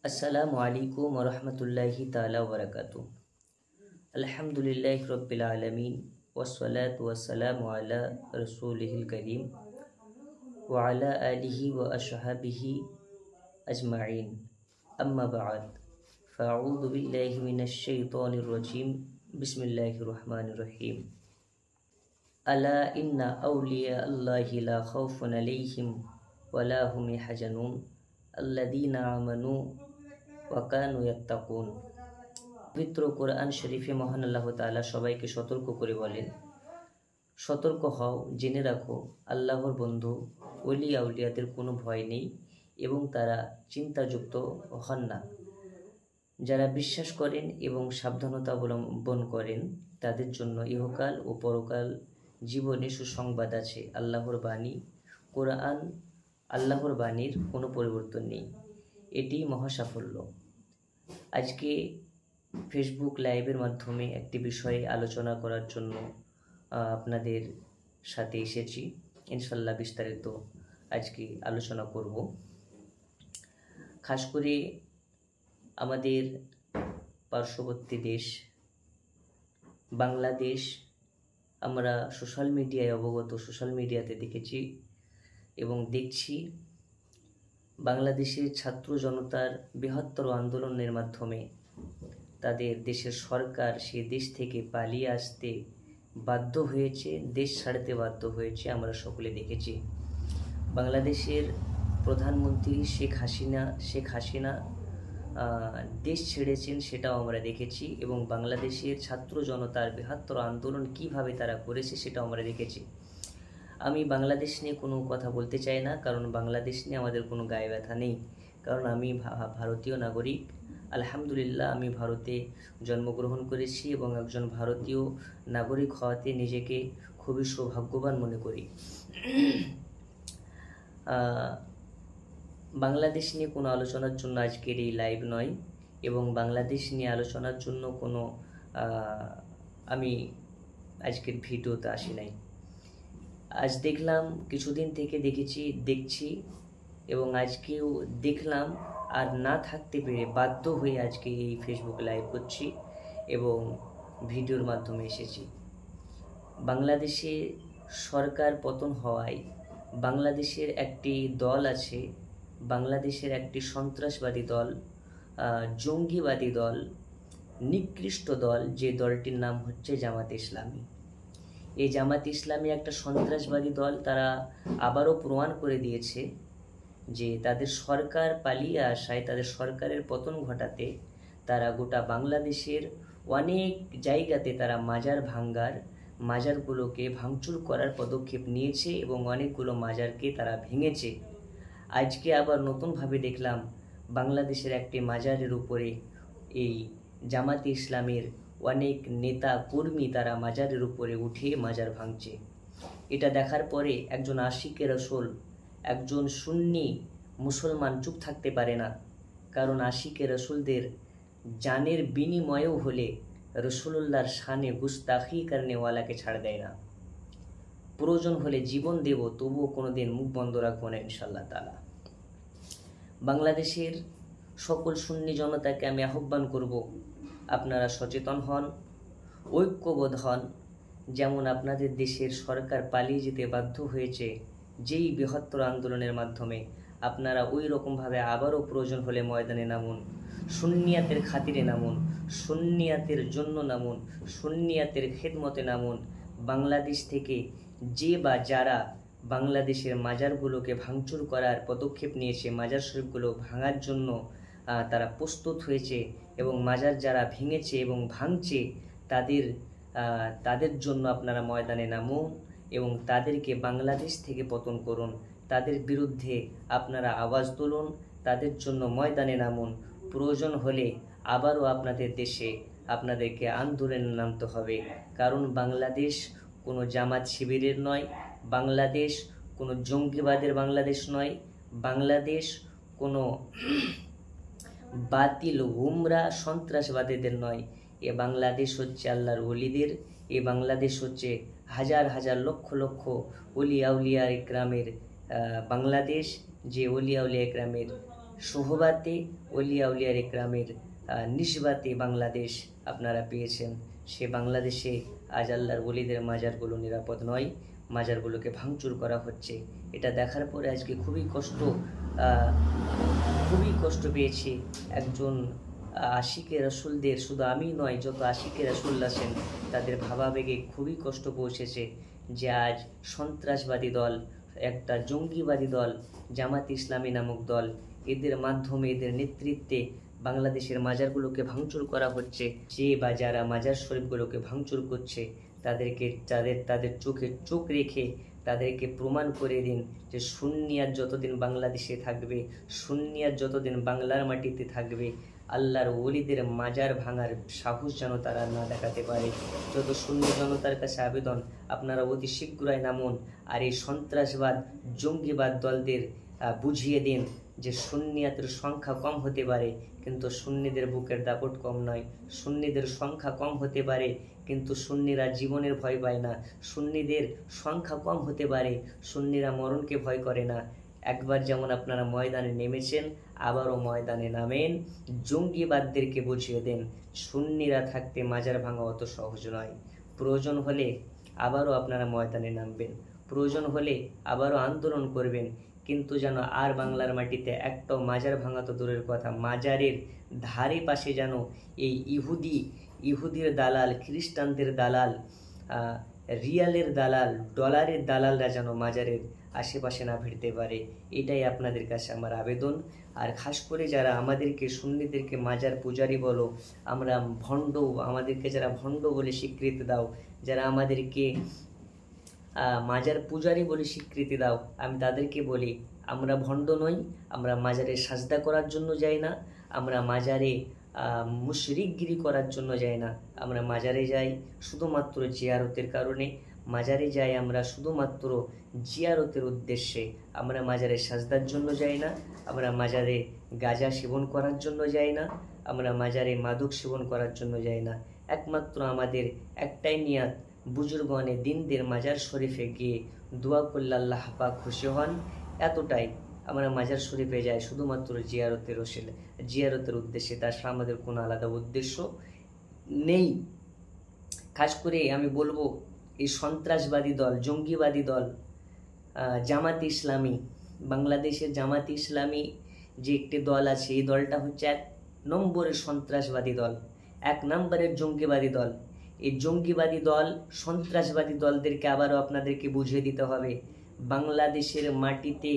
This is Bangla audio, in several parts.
अस्सलामु अलैकुम वरहमतुल्लाहि ताला वबरकातुहू। अल्हम्दुलिल्लाहि रब्बिल आलमीन वस्सलातु वस्सलामु अला रसूलिहिल करीम व अला आलिहि व अस्हाबिहि अजमाइन। अम्मा बाद फ़अऊज़ु बिल्लाहि मिनश शैतानिर रजीम। बिस्मिल्लाहिर रहमानिर रहीम। अला इन्ना औलिया अल्लाहि ला खौफुन अलैहिम वला हुम यहज़नून अल्लज़ीना आमनू ওয়াকানু ইয়াত্তাকুন। পবিত্র কোরআন শরীফে মহান আল্লাহ তাআলা সবাইকে সতর্ক করে বলেন, সতর্ক হও, জেনে রাখো আল্লাহর বন্ধু ওলি আউলিয়াদের কোনো ভয় নেই এবং তারা চিন্তাযুক্ত হন না। যারা বিশ্বাস করেন এবং সাবধানতা অবলম্বন করেন তাদের জন্য ইহকাল ও পরকাল জীবনে সুসংবাদ আছে। আল্লাহর বাণী কোরআন, আল্লাহর বাণীর কোনো পরিবর্তন নেই, এটি মহাসাফল্য। আজকে ফেসবুক লাইভের মাধ্যমে একটি বিষয়ে আলোচনা করার জন্য আপনাদের সাথে এসেছি। ইনশাল্লাহ বিস্তারিত আজকে আলোচনা করব। খাস করে আমাদের পার্শ্ববর্তী দেশ বাংলাদেশ, আমরা সোশ্যাল মিডিয়ায় অবগত, সোশ্যাল মিডিয়াতে দেখেছি এবং দেখছি বাংলাদেশের ছাত্র জনতার বৃহত্তর আন্দোলনের মাধ্যমে তাদের দেশের সরকার সে দেশ থেকে পালিয়ে আসতে বাধ্য হয়েছে, দেশ ছাড়তে বাধ্য হয়েছে। আমরা সকলে দেখেছি বাংলাদেশের প্রধানমন্ত্রী শেখ হাসিনা দেশ ছেড়েছেন, সেটাও আমরা দেখেছি এবং বাংলাদেশের ছাত্র জনতার বৃহত্তর আন্দোলন কিভাবে তারা করেছে সেটাও আমরা দেখেছি। আমি বাংলাদেশ নিয়ে কোনো কথা বলতে চাই না, কারণ বাংলাদেশ নিয়ে আমাদের কোনো গায়ে ব্যথা নেই, কারণ আমি ভারতীয় নাগরিক। আলহামদুলিল্লাহ, আমি ভারতে জন্মগ্রহণ করেছি এবং একজন ভারতীয় নাগরিক হওয়াতে নিজেকে খুবই সৌভাগ্যবান মনে করি। বাংলাদেশ নিয়ে কোনো আলোচনার জন্য আজকের এই লাইভ নয় এবং বাংলাদেশ নিয়ে আলোচনার জন্য কোনো আমি আজকের ভিডিওতে আসি নাই। আজ দেখলাম, কিছুদিন থেকে দেখছি এবং আজকেও দেখলাম, আর না থাকতে পেরে বাধ্য হয়ে আজকে এই ফেসবুক লাইভ করছি এবং ভিডিওর মাধ্যমে এসেছি। বাংলাদেশে সরকার পতন হওয়ায় বাংলাদেশের একটি দল আছে, বাংলাদেশের একটি সন্ত্রাসবাদী দল, জঙ্গিবাদী দল, নিকৃষ্ট দল, যে দলটির নাম হচ্ছে জামাতে ইসলামী। এই জামাত ইসলামী একটা সন্ত্রাসবাদী দল। তারা আবারও প্রমাণ করে দিয়েছে যে তাদের সরকার পালিয়ে আসায়, তাদের সরকারের পতন ঘটাতে তারা গোটা বাংলাদেশের অনেক জায়গাতে তারা মাজারগুলোকে ভাঙচুর করার পদক্ষেপ নিয়েছে এবং অনেকগুলো মাজারকে তারা ভেঙেছে। আজকে আবার নতুনভাবে দেখলাম বাংলাদেশের একটি মাজারের উপরে এই জামাতে ইসলামের অনেক নেতা কর্মী তারা মাজারের উপরে উঠে মাজার ভাঙছে। এটা দেখার পরে একজন আশিকে রসুল, একজন সুন্নি মুসলমান চুপ থাকতে পারে না, কারণ আশিকে রসুলদের জানের বিনিময়েও হলে রসুলুল্লাহর শানে গুস্তাখি করনেওয়ালাকে ছাড় দেয় না। প্রয়োজন হলে জীবন দেব, তবুও কোনোদিন মুখ বন্ধ রাখবো না ইনশাল্লাহ তাআলা। বাংলাদেশের সকল সুন্নি জনতাকে আমি আহ্বান করব, আপনারা সচেতন হন, ঐক্যবোধ হন। যেমন আপনাদের দেশের সরকার পালিয়ে যেতে বাধ্য হয়েছে যেই বৃহত্তর আন্দোলনের মাধ্যমে, আপনারা ওই রকমভাবে আবারও প্রয়োজন হলে ময়দানে নামুন, সুন্নিয়াতের খাতিরে নামুন, সুন্নিয়াতের জন্য নামুন, সুন্নিয়াতের খেদমতে নামুন। বাংলাদেশ থেকে যে বা যারা বাংলাদেশের মাজারগুলোকে ভাঙচুর করার পদক্ষেপ নিয়েছে, মাজার শরীফগুলো ভাঙার জন্য তারা প্রস্তুত হয়েছে এবং মাজার যারা ভেঙেছে এবং ভাঙছে তাদের জন্য আপনারা ময়দানে নামুন এবং তাদেরকে বাংলাদেশ থেকে পতন করুন। তাদের বিরুদ্ধে আপনারা আওয়াজ তুলুন, তাদের জন্য ময়দানে নামুন। প্রয়োজন হলে আবারও আপনাদের দেশে আপনাদেরকে আন্দোলনে নামতে হবে, কারণ বাংলাদেশ কোনো জামাত শিবিরের নয়, বাংলাদেশ কোনো জঙ্গিবাদের বাংলাদেশ নয়, বাংলাদেশ কোনো বাতিল গুমরা সন্ত্রাসবাদীদের নয়। এ বাংলাদেশ হচ্ছে আল্লাহর ওলিদের, এ বাংলাদেশ হচ্ছে হাজার হাজার লক্ষ লক্ষ ওলি আউলিয়া ইকরামের বাংলাদেশ, যে ওলি আউলিয়া ইকরামের সোহবাতে ওলিয়া উলিয়ার একরামের নিসবাতে বাংলাদেশ আপনারা পেয়েছেন। সে বাংলাদেশে আজ আল্লাহর ওলিদের মাজারগুলো নিরাপদ নয়, মাজারগুলোকে ভাঙচুর করা হচ্ছে। এটা দেখার পরে আজকে খুবই কষ্ট পেয়েছি। একজন আশিকে রসুলদের, শুধু আমি নয়, যত আশিকে রসুল আছেন তাদের ভাবাবেগে খুবই কষ্ট পৌঁছেছে যে আজ সন্ত্রাসবাদী দল, একটা জঙ্গিবাদী দল জামাত ইসলামী নামক দল, এদের মাধ্যমে, এদের নেতৃত্বে বাংলাদেশের মাজারগুলোকে ভাঙচুর করা হচ্ছে। যে বা যারা মাজার শরীফগুলোকে ভাঙচুর করছে তাদেরকে তাদের চোখে চোখ রেখে তাদেরকে প্রমাণ করে দিন যে সুন্নিয়াত যতদিন বাংলাদেশে থাকবে, সুন্নিয়াত যতদিন বাংলার মাটিতে থাকবে, আল্লাহর ওলিদের মাজার ভাঙার সাহস যেন তারা না দেখাতে পারে। যত সুন্নি জনতার কাছে আবেদন, আপনারা অতি শীঘ্রই নামুন আর এই সন্ত্রাসবাদ জঙ্গিবাদ দলদের বুঝিয়ে দিন যে সুন্নিয়াতের সংখ্যা কম হতে পারে কিন্তু সুন্নিদের বুকের দাপট কম নয়। সুন্নিদের সংখ্যা কম হতে পারে কিন্তু সুন্নিরা জীবনের ভয় পায় না। সুন্নিদের সংখ্যা কম হতে পারে, সুন্নিরা মরণকে ভয় করে না। একবার যেমন আপনারা ময়দানে নেমেছেন, আবারও ময়দানে নামেন, জঙ্গিবাদদেরকে বুঝিয়ে দেন সুন্নিরা থাকতে মাজার ভাঙা অত সহজ নয়। প্রয়োজন হলে আবারও আপনারা ময়দানে নামবেন, প্রয়োজন হলে আবারও আন্দোলন করবেন, কিন্তু যেন আর বাংলার মাটিতে একটাও মাজার ভাঙা তো দূরের কথা, মাজারের ধারে পাশে যেন এই ইহুদির দালাল, খ্রিস্টানদের দালাল, রিয়ালের দালাল, ডলারের দালালরা যেন মাজারের আশেপাশে না ভিড়তে পারে। এটাই আপনাদের কাছে আমার আবেদন। আর খাস করে যারা আমাদেরকে, সুন্নিদেরকে মাজার পূজারি বলো, আমরা ভণ্ড, আমাদেরকে যারা ভণ্ড বলে স্বীকৃতি দাও, যারা আমাদেরকে মাজার পূজারি বলে স্বীকৃতি দাও, আমি তাদেরকে বলি আমরা ভণ্ড নই, আমরা মাজারে সাজদা করার জন্য যাই না, আমরা মাজারে মুশরিকগিরি করার জন্য যাই না, আমরা মাজারে যাই শুধুমাত্র জিয়ারতের কারণে। মাজারে যাই আমরা শুধুমাত্র জিয়ারতের উদ্দেশ্যে। আমরা মাজারে সাজদার জন্য যাই না, আমরা মাজারে গাঁজা সেবন করার জন্য যাই না, আমরা মাজারে মাদক সেবন করার জন্য যাই না। একমাত্র আমাদের একটাই নিয়াত, বুজুর্গানে দিনদের মাজার শরীফে গিয়ে দোয়া করলে আল্লাহ পাক খুশি হন, এতটাই। আমরা মাজার শরীফে যাই শুধুমাত্র জিয়ারতের উদ্দেশ্যে, তাছাড়া আমাদের কোনো আলাদা উদ্দেশ্য নেই। খাস করে আমি বলবো এই সন্ত্রাসবাদী দল, জঙ্গিবাদী দল জামাত ইসলামী, বাংলাদেশের জামাত ইসলামী যে একটি দল আছে, এই দলটা হচ্ছে 1 নম্বরের সন্ত্রাসবাদী দল, 1 নম্বরের জঙ্গিবাদী দল। এই জঙ্গিবাদী দল, সন্ত্রাসবাদী দলদেরকে আবারও আপনাদেরকে বুঝিয়ে দিতে হবে, বাংলাদেশের মাটিতে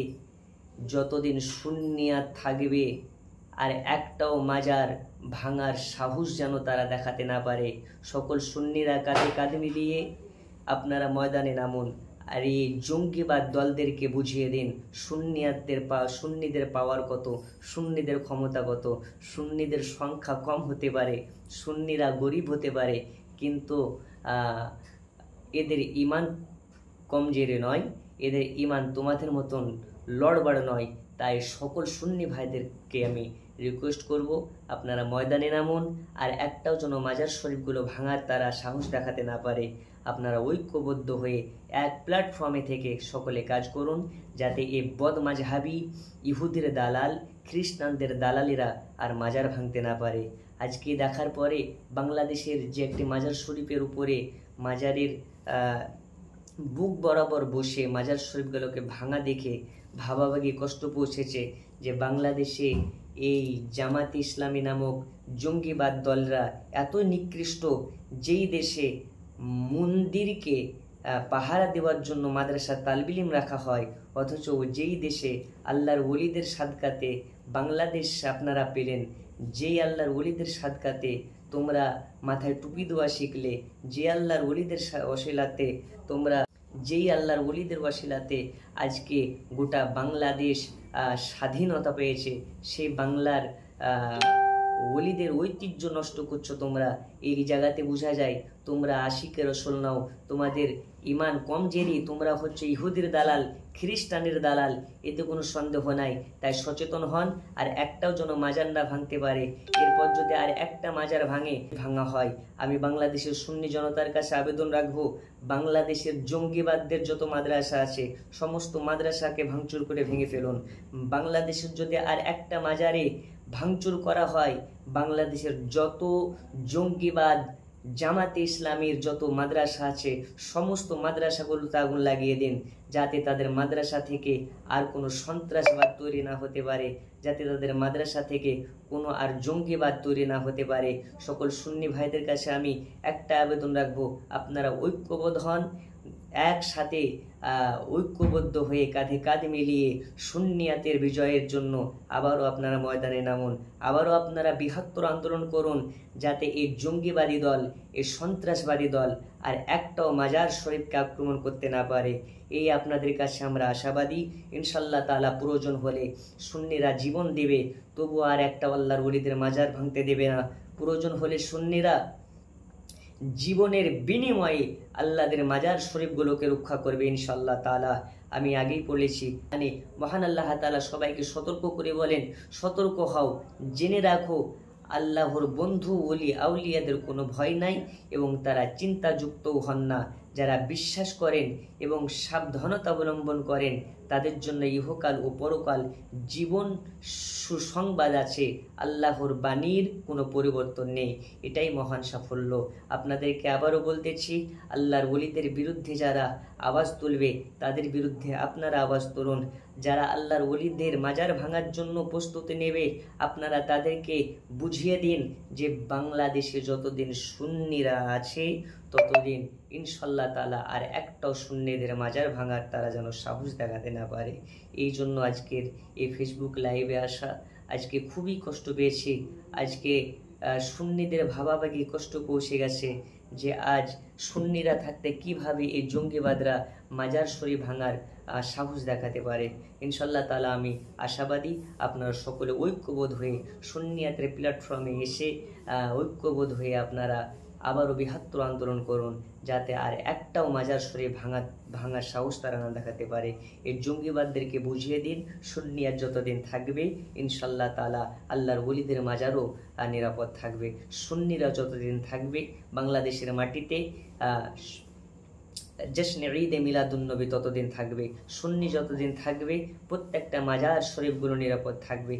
যতদিন সুন্নিয়াত থাকবে আর একটাও মাজার ভাঙার সাহস যেন তারা দেখাতে না পারে। সকল সুন্নিরা কাঁধে কাঁধ মিলিয়ে আপনারা ময়দানে নামুন আর এই জঙ্গিবাদ দলদেরকে বুঝিয়ে দিন সুন্নিদের পাওয়ার কত, সুন্নিদের ক্ষমতা কত। সুন্নিদের সংখ্যা কম হতে পারে, সুন্নিরা গরিব হতে পারে, কিন্তু এদের ইমান কমজোরি নয়, এদের ইমান তোমাদের মতন লড়বড় নয়। তাই সকল সুন্নি ভাইদেরকে আমি রিকোয়েস্ট করব, আপনারা ময়দানে নামুন আর একটাও যেন মাজার শরীফগুলো ভাঙার তারা সাহস দেখাতে না পারে। আপনারা ঐক্যবদ্ধ হয়ে এক প্ল্যাটফর্মে থেকে সকলে কাজ করুন, যাতে এই বদমাযহাবি ইহুদির দালাল, খ্রিস্টানদের দালালেরা আর মাজার ভাঙতে না পারে। আজকে দেখার পরে বাংলাদেশের যে একটি মাজার শরীফের উপরে মাজারের বুক বরাবর বসে মাজার শরীফগুলোকে ভাঙা দেখে ভাবাভাগি কষ্ট পৌঁছেছে যে বাংলাদেশে এই জামাত ইসলামী নামক জঙ্গিবাদ দলরা এত নিকৃষ্ট, যেই দেশে মন্দিরকে পাহারা দেওয়ার জন্য মাদ্রাসা তালবিলিম রাখা হয়, অথচ যেই দেশে আল্লাহর ওলিদের সাদকাতে বাংলাদেশ আপনারা পেলেন, যেই আল্লাহর ওলিদের সাদকাতে তোমরা মাথায় টুপি দেওয়া শিখলে, যে আল্লাহর ওলিদের ওসিলাতে তোমরা, যেই আল্লাহর ওলিদের ওসিলাতে আজকে গোটা বাংলাদেশ স্বাধীনতা পেয়েছে, সেই বাংলার ওলিদের ঐতিহ্য নষ্ট করছো তোমরা। এই জায়গাতে বোঝা যায় তোমরা আশিকে রসুল নাও, তোমাদের ইমান কমজোরি, তোমরা হচ্ছে ইহুদির দালাল, খ্রিস্টানের দালাল, এতে কোনো সন্দেহ নাই। তাই সচেতন হন, আর একটাও যেন মাজার না ভাঙতে পারে। এরপর যদি আর একটা মাজার ভাঙা হয়, আমি বাংলাদেশের সুন্নি জনতার কাছে আবেদন রাখবো, বাংলাদেশের জঙ্গিবাদদের যত মাদ্রাসা আছে সমস্ত মাদ্রাসাকে ভাঙচুর করে ভেঙে ফেলুন। বাংলাদেশের যদি আর একটা মাজারে ভাঙচুর করা হয়, বাংলাদেশের যত জঙ্গিবাদ জামাতে ইসলামীর যত মাদ্রাসা আছে সমস্ত মাদ্রাসাগুলোতে আগুন লাগিয়ে দিন, যাতে তাদের মাদ্রাসা থেকে আর কোনো সন্ত্রাসবাদ তৈরি না হতে পারে, যাতে তাদের মাদ্রাসা থেকে কোনো আর জঙ্গিবাদ তৈরি না হতে পারে। সকল সুন্নি ভাইদের কাছে আমি একটা আবেদন রাখবো, আপনারা ঐক্যবদ্ধ হন, একসাথে ঐক্যবদ্ধ হয়ে কাঁধে কাঁধ মিলিয়ে সুন্নিয়াতের বিজয়ের জন্য আবারও আপনারা ময়দানে নামুন, আবারও আপনারা বৃহত্তর আন্দোলন করুন, যাতে এই জঙ্গিবাদী দল, এই সন্ত্রাসবাদী দল আর একটাও মাজার শরীফকে আক্রমণ করতে না পারে। এই আপনাদের কাছে আমরা আশাবাদী। ইনশাল্লাহ তাআলা প্রয়োজন হলে সুন্নিরা জীবন দেবে, তবু আর একটা আল্লাহর ওলিদের মাজার ভাঙতে দেবে না। প্রয়োজন হলে সুন্নিরা জীবনের বিনিময়ে আল্লাহদের মাজার শরীফগুলোকে রক্ষা করবে ইনশাআল্লাহ তাআলা। আমি আগেই বলেছি, মানে মহান আল্লাহ তাআলা সবাইকে সতর্ক করে বলেন, সতর্ক হও, জেনে রাখো আল্লাহর বন্ধু ওলি আউলিয়াদের কোনো ভয় নাই এবং তারা চিন্তাযুক্তও হন না। যারা বিশ্বাস করেন এবং সাবধানতা অবলম্বন করেন তাদের জন্য ইহকাল ও পরকাল জীবন সুসংবাদ আছে। আল্লাহর বাণীর কোনো পরিবর্তন নেই, এটাই মহান সাফল্য। আপনাদেরকে আবারও বলতেছি, আল্লাহর ওলিদের বিরুদ্ধে যারা আওয়াজ তুলবে তাদের বিরুদ্ধে আপনারা আওয়াজ তুলুন। যারা আল্লাহর ওলিদের মাজার ভাঙার জন্য প্রস্তুতি নেবে আপনারা তাদেরকে বুঝিয়ে দিন যে বাংলাদেশে যতদিন সুন্নিরা আছে ততদিন ইনশাল্লাহ তাআলা আর একটাও সুন্নিদের মাজার ভাঙার তারা যেন সাহস দেখাতে না পারে। এই জন্য আজকের এই ফেসবুক লাইভে আসা। আজকে খুবই কষ্ট পেয়েছি, আজকে সুন্নিদের ভাবাভাগি কষ্ট পৌঁছে গেছে যে আজ সুন্নিরা থাকতে কিভাবে এই জঙ্গিবাদরা মাজার শরীফ ভাঙার সাহস দেখাতে পারে। ইনশাল্লাহ তাআলা আমি আশাবাদী আপনারা সকলে ঐক্যবোধ হয়ে সুন্নিয়াতের প্ল্যাটফর্মে এসে ঐক্যবোধ হয়ে আপনারা আবারও বৃহত্তর আন্দোলন করুন, যাতে আর একটাও মাজার শরীফ ভাঙার সাহস তারা না দেখাতে পারে। এই জঙ্গিবাদদেরকে বুঝিয়ে দিন, সুন্নিয়াত যতদিন থাকবে ইনশাল্লাহ তাআলা আল্লাহর ওলিদের মাজারও নিরাপদ থাকবে। সুন্নিরা যতদিন থাকবে বাংলাদেশের মাটিতে জশ্নে ঈদে মিলাদুন্নবী ততদিন থাকবে। সুন্নি যতদিন থাকবে প্রত্যেকটা মাজার শরীফগুলো নিরাপদ থাকবে।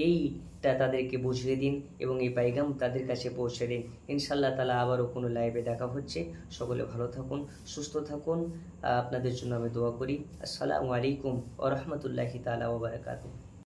এইটা তাদেরকে বুঝিয়ে দিন এবং এই পাইগাম তাদের কাছে পৌঁছে দিন। ইনশাল্লাহ তাআলা আবারও কোনো লাইভে দেখা হচ্ছে। সকলে ভালো থাকুন, সুস্থ থাকুন, আপনাদের জন্য আমি দোয়া করি। আসসালামু আলাইকুম ওয়া রাহমাতুল্লাহি তাআলা ওয়া বারাকাতুহু।